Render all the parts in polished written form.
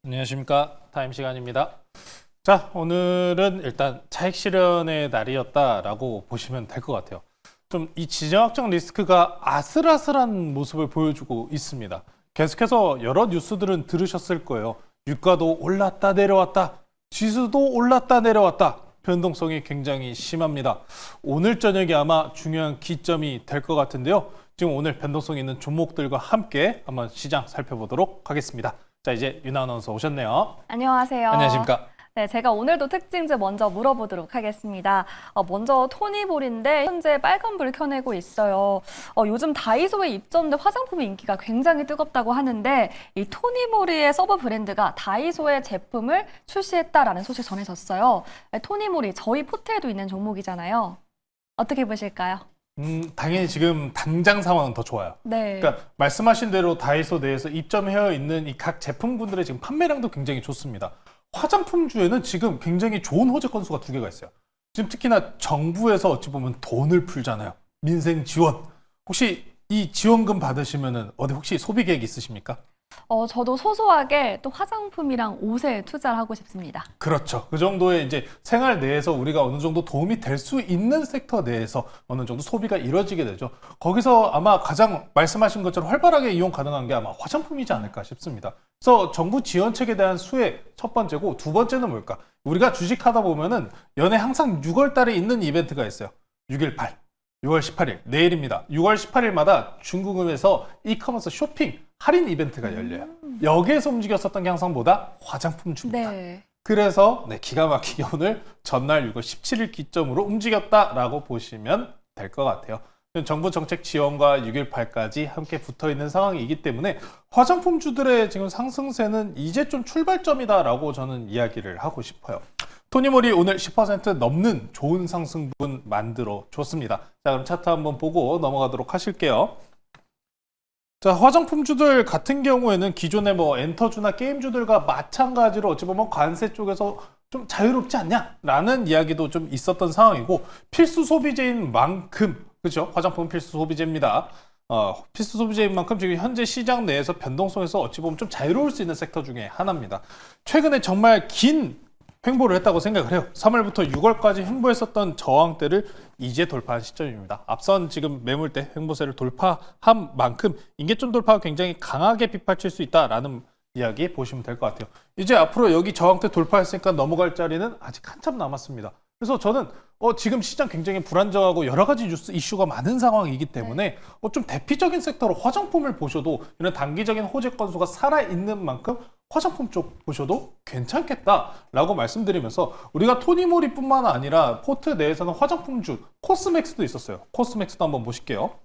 안녕하십니까. 타임 시간입니다. 자, 오늘은 일단 차익 실현의 날이었다라고 보시면 될 것 같아요. 좀 이 지정학적 리스크가 아슬아슬한 모습을 보여주고 있습니다. 계속해서 여러 뉴스들은 들으셨을 거예요. 유가도 올랐다 내려왔다, 지수도 올랐다 내려왔다. 변동성이 굉장히 심합니다. 오늘 저녁이 아마 중요한 기점이 될 것 같은데요. 지금 오늘 변동성 있는 종목들과 함께 한번 시장 살펴보도록 하겠습니다. 자, 이제 윤아 아나운서 오셨네요. 안녕하세요. 안녕하십니까. 네, 제가 오늘도 특징주 먼저 물어보도록 하겠습니다. 먼저 토니볼인데 현재 빨간불 켜내고 있어요. 요즘 다이소에 입점된 화장품의 인기가 굉장히 뜨겁다고 하는데 이 토니모리의 서브 브랜드가 다이소의 제품을 출시했다라는 소식 전해졌어요. 토니모리 저희 포트에도 있는 종목이잖아요. 어떻게 보실까요? 당연히 지금 당장 상황은 더 좋아요. 네. 그러니까 말씀하신 대로 다이소 내에서 입점해 있는 이 각 제품군들의 지금 판매량도 굉장히 좋습니다. 화장품주에는 지금 굉장히 좋은 호재 건수가 두 개가 있어요. 지금 특히나 정부에서 어찌 보면 돈을 풀잖아요. 민생 지원. 혹시 이 지원금 받으시면은 어디 혹시 소비 계획 있으십니까? 저도 소소하게 또 화장품이랑 옷에 투자를 하고 싶습니다. 그렇죠. 그 정도의 이제 생활 내에서 우리가 어느 정도 도움이 될 수 있는 섹터 내에서 어느 정도 소비가 이루어지게 되죠. 거기서 아마 가장 말씀하신 것처럼 활발하게 이용 가능한 게 아마 화장품이지 않을까 싶습니다. 그래서 정부 지원책에 대한 수혜 첫 번째고, 두 번째는 뭘까? 우리가 주식하다 보면은 연에 항상 6월 달에 있는 이벤트가 있어요. 6.18, 6월 18일, 내일입니다. 6월 18일마다 중국에서 이커머스 쇼핑 할인 이벤트가 열려요. 여기에서 움직였었던 게 항상 뭐다? 화장품주입니다. 네. 그래서 기가 막히게 오늘 전날 6월 17일 기점으로 움직였다라고 보시면 될 것 같아요. 정부 정책 지원과 6.18까지 함께 붙어있는 상황이기 때문에 화장품주들의 지금 상승세는 이제 좀 출발점이다라고 저는 이야기를 하고 싶어요. 토니모리 오늘 10% 넘는 좋은 상승분 만들어 줬습니다. 자, 그럼 차트 한번 보고 넘어가도록 하실게요. 자, 화장품주들 같은 경우에는 기존의 엔터주나 게임주들과 마찬가지로 어찌 보면 관세 쪽에서 좀 자유롭지 않냐라는 이야기도 좀 있었던 상황이고, 필수 소비재인 만큼, 그렇죠? 화장품은 필수 소비재입니다. 필수 소비재인 만큼 지금 현재 시장 내에서 변동성에서 어찌 보면 좀 자유로울 수 있는 섹터 중에 하나입니다. 최근에 정말 긴 횡보를 했다고 생각을 해요. 3월부터 6월까지 횡보했었던 저항대를 이제 돌파한 시점입니다. 앞선 지금 매물대 횡보세를 돌파한 만큼 인계점 돌파가 굉장히 강하게 빗발칠 수 있다라는 이야기 보시면 될 것 같아요. 이제 앞으로 여기 저항대 돌파했으니까 넘어갈 자리는 아직 한참 남았습니다. 그래서 저는 지금 시장 굉장히 불안정하고 여러 가지 뉴스 이슈가 많은 상황이기 때문에 좀 대피적인 섹터로 화장품을 보셔도 이런 단기적인 호재 건수가 살아있는 만큼 화장품 쪽 보셔도 괜찮겠다라고 말씀드리면서, 우리가 토니모리뿐만 아니라 포트 내에서는 화장품주 코스맥스도 있었어요. 코스맥스도 한번 보실게요.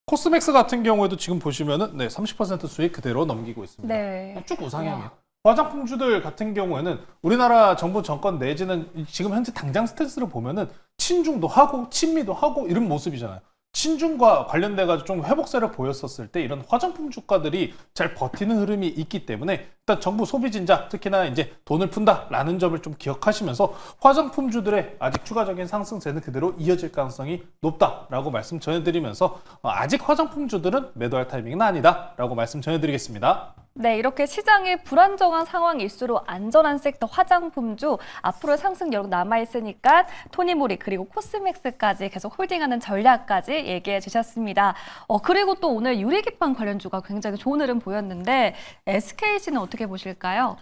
코스맥스 같은 경우에도 지금 보시면은 30% 수익 그대로 넘기고 있습니다. 네. 쭉 우상향이에요. 화장품주들 같은 경우에는 우리나라 정부 정권 내지는 지금 현재 당장 스탠스를 보면은 친중도 하고 친미도 하고 이런 모습이잖아요. 친중과 관련돼가지고 좀 회복세를 보였었을 때 이런 화장품 주가들이 잘 버티는 흐름이 있기 때문에 일단 정부 소비 진작, 특히나 이제 돈을 푼다라는 점을 좀 기억하시면서 화장품주들의 아직 추가적인 상승세는 그대로 이어질 가능성이 높다라고 말씀 전해드리면서 아직 화장품주들은 매도할 타이밍은 아니다라고 말씀 전해드리겠습니다. 네, 이렇게 시장이 불안정한 상황일수록 안전한 섹터 화장품주 앞으로 상승 여력 남아있으니까 토니모리 그리고 코스맥스까지 계속 홀딩하는 전략까지 얘기해 주셨습니다. 그리고 또 오늘 유리기판 관련주가 굉장히 좋은 흐름 보였는데 SKC는 어떻게 보실까요?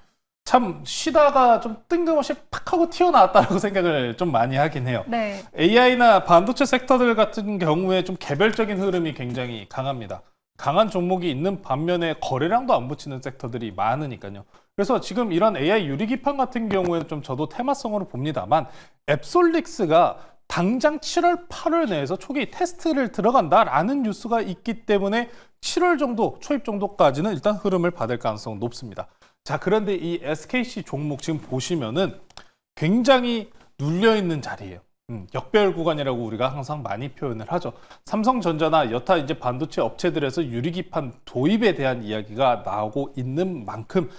참 쉬다가 좀 뜬금없이 팍 하고 튀어나왔다고 생각을 좀 많이 하긴 해요. 네. AI나 반도체 섹터들 같은 경우에 좀 개별적인 흐름이 굉장히 강합니다. 강한 종목이 있는 반면에 거래량도 안 붙이는 섹터들이 많으니까요. 그래서 지금 이런 AI 유리기판 같은 경우에는 좀 저도 테마성으로 봅니다만, 앱솔릭스가 당장 7월, 8월 내에서 초기 테스트를 들어간다라는 뉴스가 있기 때문에 7월 정도, 초입 정도까지는 일단 흐름을 받을 가능성은 높습니다. 자, 그런데 이 SKC 종목 지금 보시면은 굉장히 눌려있는 자리예요. 역배열 구간이라고 우리가 항상 많이 표현을 하죠. 삼성전자나 여타 이제 반도체 업체들에서 유리기판 도입에 대한 이야기가 나오고 있는 만큼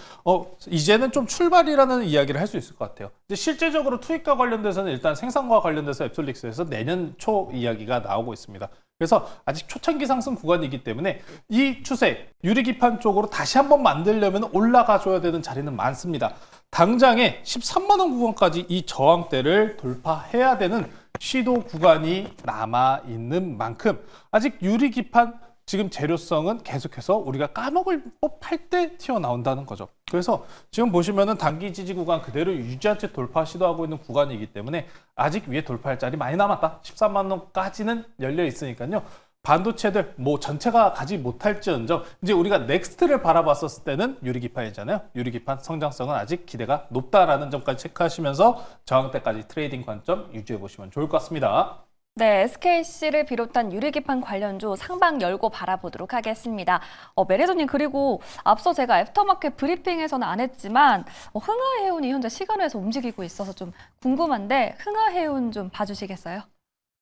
이제는 좀 출발이라는 이야기를 할 수 있을 것 같아요. 이제 실제적으로 투입과 관련돼서는 일단 생산과 관련돼서 앱솔릭스에서 내년 초 이야기가 나오고 있습니다. 그래서 아직 초창기 상승 구간이기 때문에 이 추세 유리기판 쪽으로 다시 한번 만들려면 올라가줘야 되는 자리는 많습니다. 당장에 13만 원 구간까지 이 저항대를 돌파해야 되는 시도 구간이 남아 있는 만큼 아직 유리기판 지금 재료성은 계속해서 우리가 까먹을 법할 때 튀어나온다는 거죠. 그래서 지금 보시면은 단기 지지 구간 그대로 유지한 채 돌파 시도하고 있는 구간이기 때문에 아직 위에 돌파할 자리 많이 남았다. 13만 원까지는 열려 있으니까요. 반도체들 뭐 전체가 가지 못할지언정 이제 우리가 넥스트를 바라봤었을 때는 유리기판이잖아요. 유리기판 성장성은 아직 기대가 높다라는 점까지 체크하시면서 저항대까지 트레이딩 관점 유지해 보시면 좋을 것 같습니다. 네, SKC를 비롯한 유리기판 관련주 상방 열고 바라보도록 하겠습니다. 매니저님, 그리고 앞서 제가 애프터마켓 브리핑에서는 안 했지만 흥하해운이 현재 시간에서 움직이고 있어서 좀 궁금한데 흥하해운 좀 봐주시겠어요?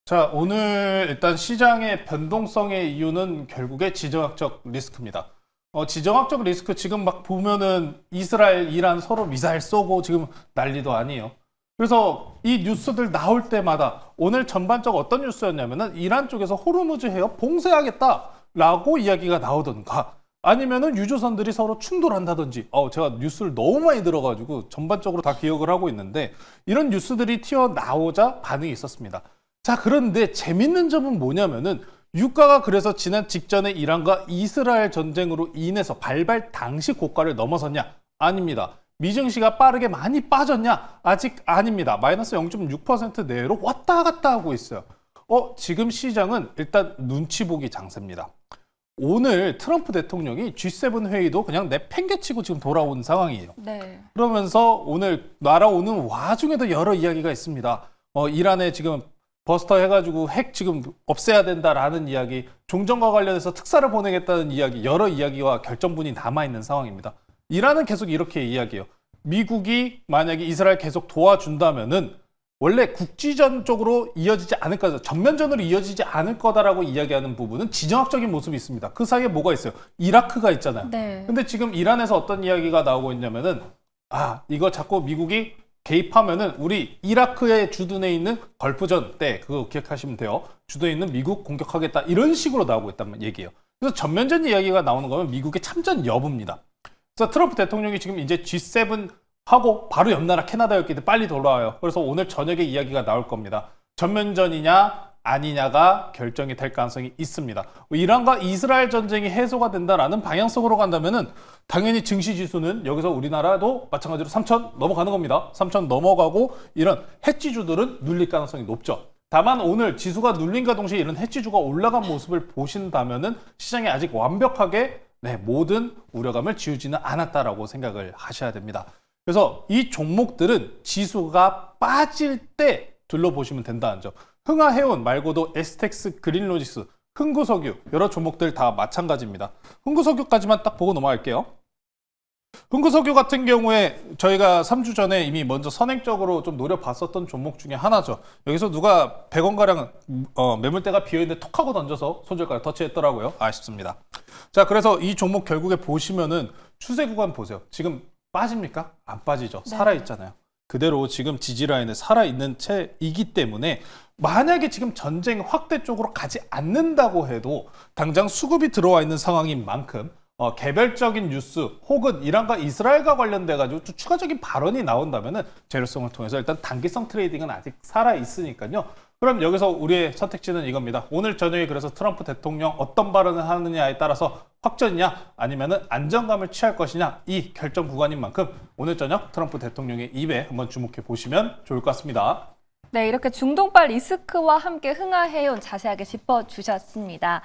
자, 오늘 일단 시장의 변동성의 이유는 결국에 지정학적 리스크입니다. 지정학적 리스크 지금 막 보면은 이스라엘, 이란 서로 미사일 쏘고 지금 난리도 아니에요. 그래서 이 뉴스들 나올 때마다 오늘 전반적으로 어떤 뉴스였냐면은 이란 쪽에서 호르무즈 해협 봉쇄하겠다라고 이야기가 나오던가 아니면은 유조선들이 서로 충돌한다든지 제가 뉴스를 너무 많이 들어가지고 전반적으로 다 기억을 하고 있는데 이런 뉴스들이 튀어나오자 반응이 있었습니다. 자, 그런데 재밌는 점은 뭐냐면은 유가가 그래서 지난 직전에 이란과 이스라엘 전쟁으로 인해서 발발 당시 고가를 넘어섰냐? 아닙니다. 미증시가 빠르게 많이 빠졌냐? 아직 아닙니다. 마이너스 0.6% 내로 왔다 갔다 하고 있어요. 지금 시장은 일단 눈치 보기 장세입니다. 오늘 트럼프 대통령이 G7 회의도 그냥 내팽개치고 지금 돌아온 상황이에요. 네. 그러면서 오늘 날아오는 와중에도 여러 이야기가 있습니다. 이란에 지금 버스터 해가지고 핵 지금 없애야 된다라는 이야기, 종전과 관련해서 특사를 보내겠다는 이야기, 여러 이야기와 결정문이 남아있는 상황입니다. 이란은 계속 이렇게 이야기해요. 미국이 만약에 이스라엘 계속 도와준다면은 원래 국지전 쪽으로 이어지지 않을 거다, 전면전으로 이어지지 않을 거다라고 이야기하는 부분은 지정학적인 모습이 있습니다. 그 사이에 뭐가 있어요? 이라크가 있잖아요. 네. 근데 지금 이란에서 어떤 이야기가 나오고 있냐면은 이거 자꾸 미국이 개입하면은 우리 이라크에 주둔해 있는 걸프전 때 그거 기억하시면 돼요. 주둔해 있는 미국 공격하겠다 이런 식으로 나오고 있단 얘기예요. 그래서 전면전 이야기가 나오는 거면 미국의 참전 여부입니다. 그래서 트럼프 대통령이 지금 이제 G7 하고 바로 옆 나라 캐나다였기 때문에 빨리 돌아와요. 그래서 오늘 저녁에 이야기가 나올 겁니다. 전면전이냐 아니냐가 결정이 될 가능성이 있습니다. 이란과 이스라엘 전쟁이 해소가 된다라는 방향성으로 간다면은 당연히 증시 지수는 여기서 우리나라도 마찬가지로 3,000 넘어가는 겁니다. 3,000 넘어가고 이런 해지주들은 눌릴 가능성이 높죠. 다만 오늘 지수가 눌림과 동시에 이런 해지주가 올라간 모습을 보신다면은 시장이 아직 완벽하게 모든 우려감을 지우지는 않았다라고 생각을 하셔야 됩니다. 그래서 이 종목들은 지수가 빠질 때 둘러보시면 된다는 점. 흥하해운 말고도 에스텍스, 그린로지스, 흥구석유 여러 종목들 다 마찬가지입니다. 흥구석유까지만 딱 보고 넘어갈게요. 흥구석유 같은 경우에 저희가 3주 전에 이미 먼저 선행적으로 좀 노려봤었던 종목 중에 하나죠. 여기서 누가 100원가량 매물대가 비어있는데 톡 하고 던져서 손절가를 터치했더라고요. 아쉽습니다. 자, 그래서 이 종목 결국에 보시면은 추세 구간 보세요. 지금 빠집니까? 안 빠지죠. 네. 살아있잖아요. 그대로 지금 지지라인에 살아있는 채이기 때문에 만약에 지금 전쟁 확대 쪽으로 가지 않는다고 해도 당장 수급이 들어와 있는 상황인 만큼 개별적인 뉴스 혹은 이란과 이스라엘과 관련돼 가지고 또 추가적인 발언이 나온다면은 재료성을 통해서 일단 단기성 트레이딩은 아직 살아 있으니까요. 그럼 여기서 우리의 선택지는 이겁니다. 오늘 저녁에 그래서 트럼프 대통령 어떤 발언을 하느냐에 따라서 확전이냐 아니면은 안정감을 취할 것이냐 이 결정 구간인 만큼 오늘 저녁 트럼프 대통령의 입에 한번 주목해 보시면 좋을 것 같습니다. 네, 이렇게 중동발 리스크와 함께 흥하해운 자세하게 짚어주셨습니다.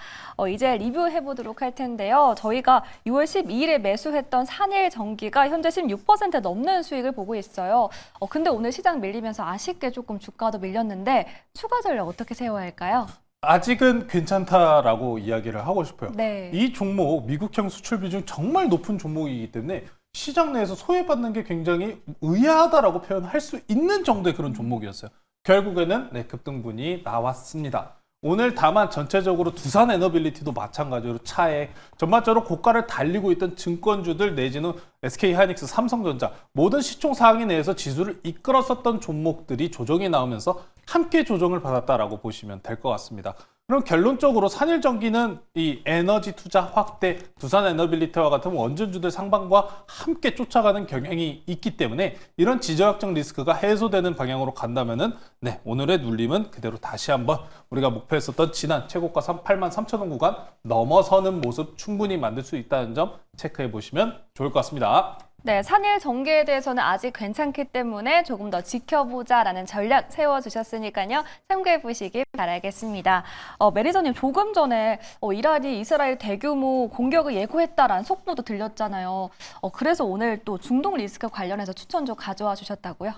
이제 리뷰해보도록 할 텐데요. 저희가 6월 12일에 매수했던 산일전기가 현재 16% 넘는 수익을 보고 있어요. 근데 오늘 시장 밀리면서 아쉽게 조금 주가도 밀렸는데 추가 전략 어떻게 세워야 할까요? 아직은 괜찮다라고 이야기를 하고 싶어요. 네. 이 종목 미국형 수출 비중 정말 높은 종목이기 때문에 시장 내에서 소외받는 게 굉장히 의아하다라고 표현할 수 있는 정도의 그런 종목이었어요. 결국에는 급등분이 나왔습니다. 오늘 다만 전체적으로 두산에너빌리티도 마찬가지로 차액, 전반적으로 고가를 달리고 있던 증권주들 내지는 SK하이닉스, 삼성전자 모든 시총 상위 내에서 지수를 이끌었었던 종목들이 조정이 나오면서 함께 조정을 받았다라고 보시면 될 것 같습니다. 그럼 결론적으로 산일전기는 이 에너지 투자 확대, 두산 에너빌리티와 같은 원전주들 상방과 함께 쫓아가는 경향이 있기 때문에 이런 지정학적 리스크가 해소되는 방향으로 간다면은 네, 오늘의 눌림은 그대로 다시 한번 우리가 목표했었던 지난 최고가 83,000원 구간 넘어서는 모습 충분히 만들 수 있다는 점 체크해 보시면 좋을 것 같습니다. 네, 산일 전기에 대해서는 아직 괜찮기 때문에 조금 더 지켜보자라는 전략 세워주셨으니까요. 참고해 보시길 바라겠습니다. 매니저님, 조금 전에 이란이 이스라엘 대규모 공격을 예고했다라는 속보도 들렸잖아요. 그래서 오늘 또 중동 리스크 관련해서 추천조 가져와 주셨다고요?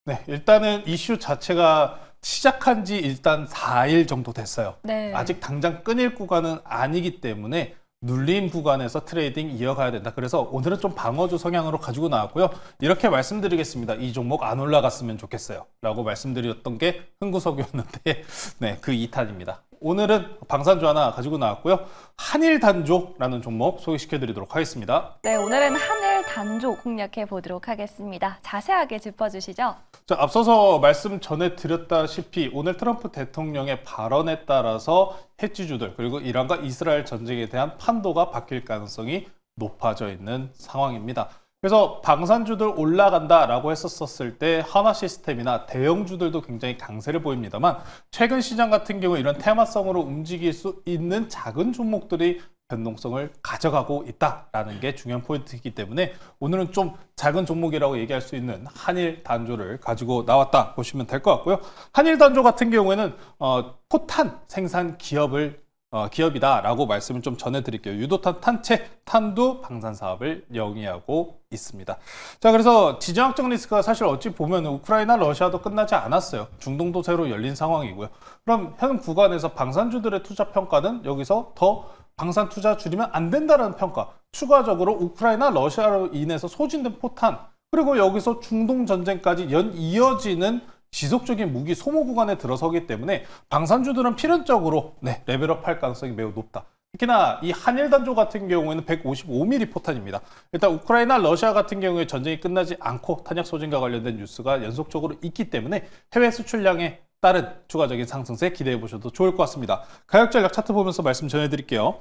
네, 일단은 이슈 자체가 시작한 지 일단 4일 정도 됐어요. 네. 아직 당장 끊일 구간은 아니기 때문에 눌림 구간에서 트레이딩 이어가야 된다. 그래서 오늘은 좀 방어주 성향으로 가지고 나왔고요. 이렇게 말씀드리겠습니다. 이 종목 안 올라갔으면 좋겠어요. 라고 말씀드렸던 게 흥구석이었는데 네, 그 2탄입니다. 오늘은 방산주 하나 가지고 나왔고요. 한일단조라는 종목 소개시켜드리도록 하겠습니다. 네, 오늘은 하늘 단조 공략해 보도록 하겠습니다. 자세하게 짚어주시죠. 자, 앞서서 말씀 전해드렸다시피 오늘 트럼프 대통령의 발언에 따라서 해지주들 그리고 이란과 이스라엘 전쟁에 대한 판도가 바뀔 가능성이 높아져 있는 상황입니다. 그래서 방산주들 올라간다라고 했었을 때 하나시스템이나 대형주들도 굉장히 강세를 보입니다만 최근 시장 같은 경우 이런 테마성으로 움직일 수 있는 작은 종목들이 변동성을 가져가고 있다라는 게 중요한 포인트이기 때문에 오늘은 좀 작은 종목이라고 얘기할 수 있는 한일 단조를 가지고 나왔다 보시면 될 것 같고요. 한일 단조 같은 경우에는 포탄 생산 기업이다라고 말씀을 좀 전해드릴게요. 유도탄, 탄체, 탄두 방산 사업을 영위하고 있습니다. 자, 그래서 지정학적 리스크가 사실 어찌 보면 우크라이나, 러시아도 끝나지 않았어요. 중동도 새로 열린 상황이고요. 그럼 현 구간에서 방산주들의 투자 평가는 여기서 더 방산 투자 줄이면 안 된다는 평가, 추가적으로 우크라이나, 러시아로 인해서 소진된 포탄, 그리고 여기서 중동 전쟁까지 이어지는 지속적인 무기 소모 구간에 들어서기 때문에 방산주들은 필연적으로 레벨업 할 가능성이 매우 높다. 특히나 이 한일 단조 같은 경우에는 155mm 포탄입니다. 일단 우크라이나, 러시아 같은 경우에 전쟁이 끝나지 않고 탄약 소진과 관련된 뉴스가 연속적으로 있기 때문에 해외 수출량에 따른 추가적인 상승세 기대해 보셔도 좋을 것 같습니다. 가격 전략 차트 보면서 말씀 전해드릴게요.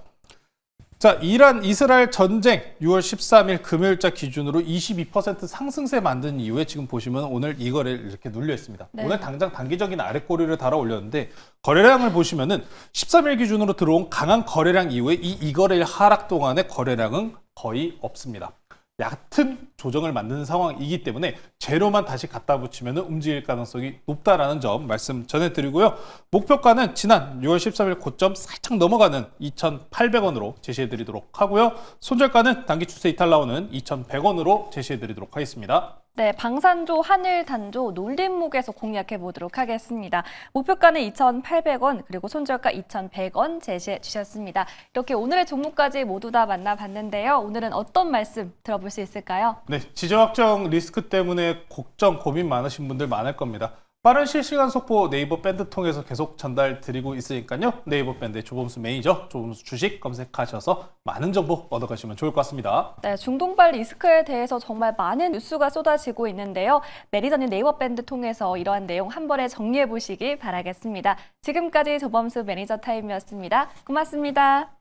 자, 이란 이스라엘 전쟁 6월 13일 금요일자 기준으로 22% 상승세 만든 이후에 지금 보시면 오늘 이 거래를 이렇게 눌려 있습니다. 네. 오늘 당장 단기적인 아랫꼬리를 달아 올렸는데 거래량을 보시면은 13일 기준으로 들어온 강한 거래량 이후에 이 거래일 하락 동안의 거래량은 거의 없습니다. 얕은 조정을 만드는 상황이기 때문에 재료만 다시 갖다 붙이면 움직일 가능성이 높다라는 점 말씀 전해드리고요. 목표가는 지난 6월 13일 고점 살짝 넘어가는 2,800원으로 제시해드리도록 하고요. 손절가는 단기 추세 이탈 나오는 2,100원으로 제시해드리도록 하겠습니다. 네, 방산조, 하늘 단조, 놀림목에서 공략해 보도록 하겠습니다. 목표가는 2,800원, 그리고 손절가 2,100원 제시해 주셨습니다. 이렇게 오늘의 종목까지 모두 다 만나봤는데요. 오늘은 어떤 말씀 들어볼 수 있을까요? 네, 지정학적 리스크 때문에 걱정, 고민 많으신 분들 많을 겁니다. 빠른 실시간 속보 네이버 밴드 통해서 계속 전달 드리고 있으니까요. 네이버 밴드의 조범수 매니저, 조범수 주식 검색하셔서 많은 정보 얻어가시면 좋을 것 같습니다. 네, 중동발 리스크에 대해서 정말 많은 뉴스가 쏟아지고 있는데요. 매니저님 네이버 밴드 통해서 이러한 내용 한 번에 정리해 보시길 바라겠습니다. 지금까지 조범수 매니저 타임이었습니다. 고맙습니다.